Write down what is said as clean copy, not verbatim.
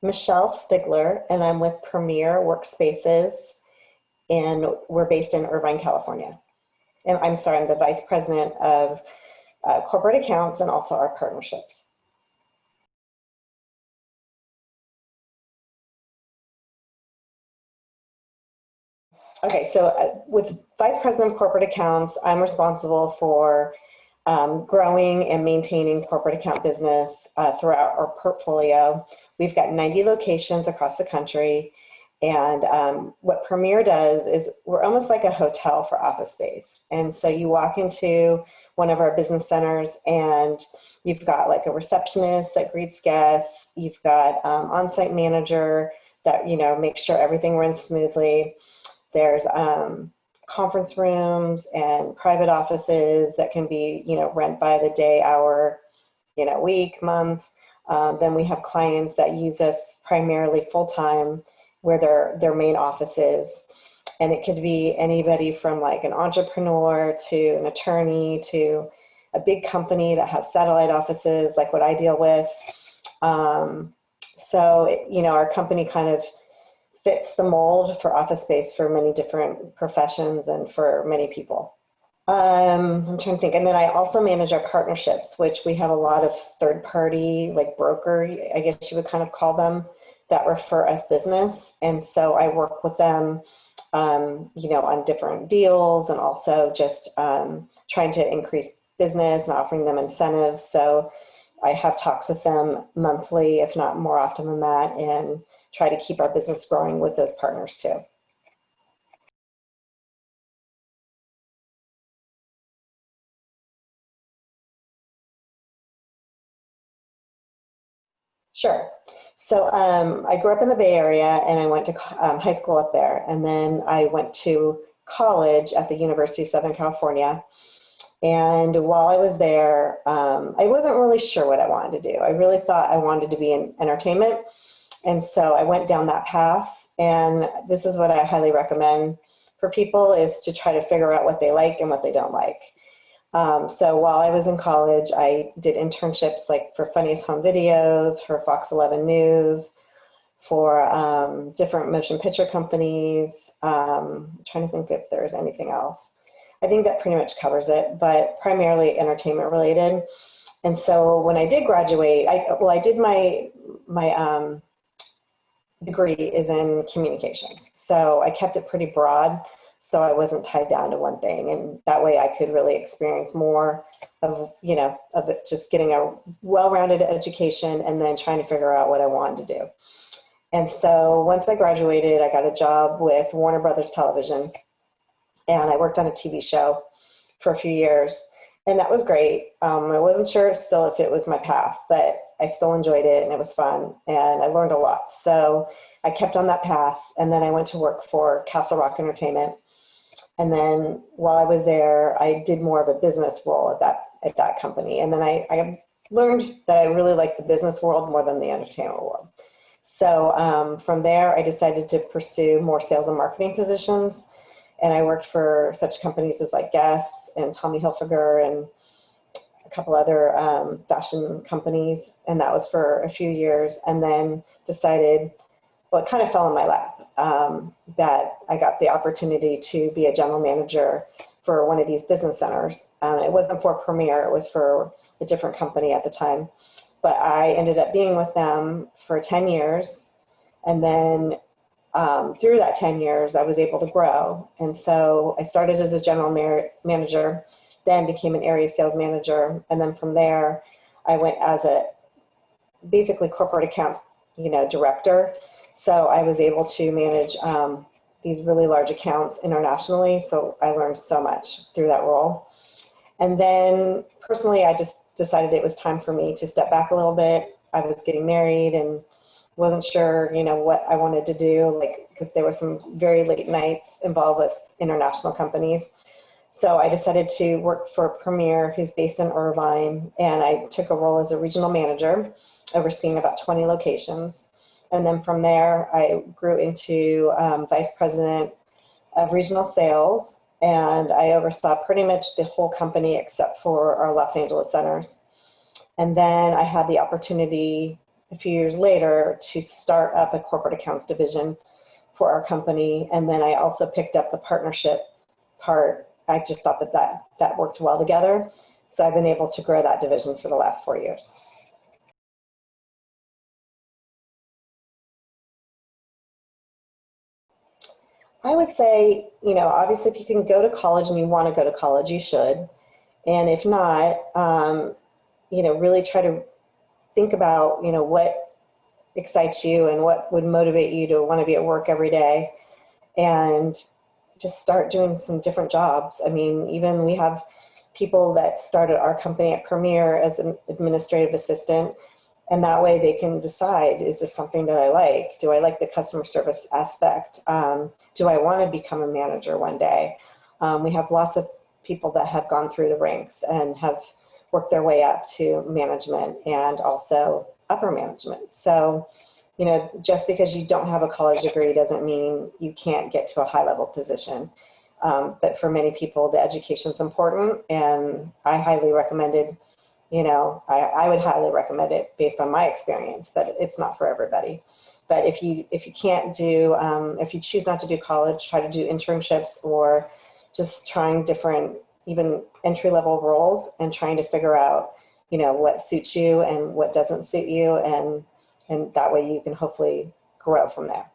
Michelle Stiegler, and I'm with Premier Workspaces, and we're based in Irvine, California. And I'm sorry, I'm the Vice President of Corporate Accounts and also our partnerships. Okay, so with Vice President of Corporate Accounts, I'm responsible for growing and maintaining corporate account business throughout our portfolio. We've got 90 locations across the country. And what Premier does is we're almost like a hotel for office space. And so you walk into one of our business centers and you've got like a receptionist that greets guests. You've got on-site manager that, makes sure everything runs smoothly. There's conference rooms and private offices that can be, rent by the day, hour, week, month. Then we have clients that use us primarily full-time where their main office is. And it could be anybody from like an entrepreneur to an attorney to a big company that has satellite offices like what I deal with. Our company kind of fits the mold for office space for many different professions and for many people. I'm trying to think. And then I also manage our partnerships, which we have a lot of third party, like broker, I guess you would kind of call them, that refer us business. And so I work with them, on different deals and also just trying to increase business and offering them incentives. So I have talks with them monthly, if not more often than that, and try to keep our business growing with those partners too. Sure. So I grew up in the Bay Area and I went to high school up there. And then I went to college at the University of Southern California. And while I was there, I wasn't really sure what I wanted to do. I really thought I wanted to be in entertainment. And so I went down that path. And this is what I highly recommend for people is to try to figure out what they like and what they don't like. So while I was in college, I did internships like for Funniest Home Videos, for Fox 11 News, for different motion picture companies. I'm trying to think if there's anything else. I think that pretty much covers it, but primarily entertainment related. And so when I did graduate, I did my degree is in communications. So I kept it pretty broad. So I wasn't tied down to one thing. And that way I could really experience more of it, just getting a well-rounded education and then trying to figure out what I wanted to do. And so once I graduated, I got a job with Warner Brothers Television and I worked on a TV show for a few years. And that was great. I wasn't sure still if it was my path, but I still enjoyed it and it was fun and I learned a lot. So I kept on that path and then I went to work for Castle Rock Entertainment. And then while I was there, I did more of a business role at that company. And then I learned that I really liked the business world more than the entertainment world. So from there, I decided to pursue more sales and marketing positions. And I worked for such companies as like Guess and Tommy Hilfiger and a couple other fashion companies. And that was for a few years. And then decided, well, it kind of fell in my lap that I got the opportunity to be a general manager for one of these business centers. It wasn't for Premier, it was for a different company at the time. But I ended up being with them for 10 years. And then through that 10 years, I was able to grow. And so I started as a general manager, then became an area sales manager. And then from there, I went as a basically corporate accounts, director. So I was able to manage these really large accounts internationally. So I learned so much through that role. And then personally, I just decided it was time for me to step back a little bit. I was getting married and wasn't sure, what I wanted to do, because there were some very late nights involved with international companies. So I decided to work for Premier, who's based in Irvine, and I took a role as a regional manager, overseeing about 20 locations. And then from there, I grew into vice president of regional sales, and I oversaw pretty much the whole company except for our Los Angeles centers. And then I had the opportunity a few years later to start up a corporate accounts division for our company. And then I also picked up the partnership part. I just thought that worked well together. So I've been able to grow that division for the last 4 years. I would say, obviously if you can go to college and you want to go to college, you should. And if not, really try to think about, what excites you and what would motivate you to want to be at work every day, and just start doing some different jobs. I mean, even we have people that started our company at Premier as an administrative assistant, and that way they can decide, is this something that I like? Do I like the customer service aspect? Do I want to become a manager one day? We have lots of people that have gone through the ranks and have worked their way up to management and also upper management. So, just because you don't have a college degree doesn't mean you can't get to a high level position. But for many people, the education is important, and I highly recommended, I would highly recommend it based on my experience, but it's not for everybody. But if you can't do, if you choose not to do college, try to do internships or just trying different, even entry-level roles, and trying to figure out, what suits you and what doesn't suit you, and that way you can hopefully grow from there.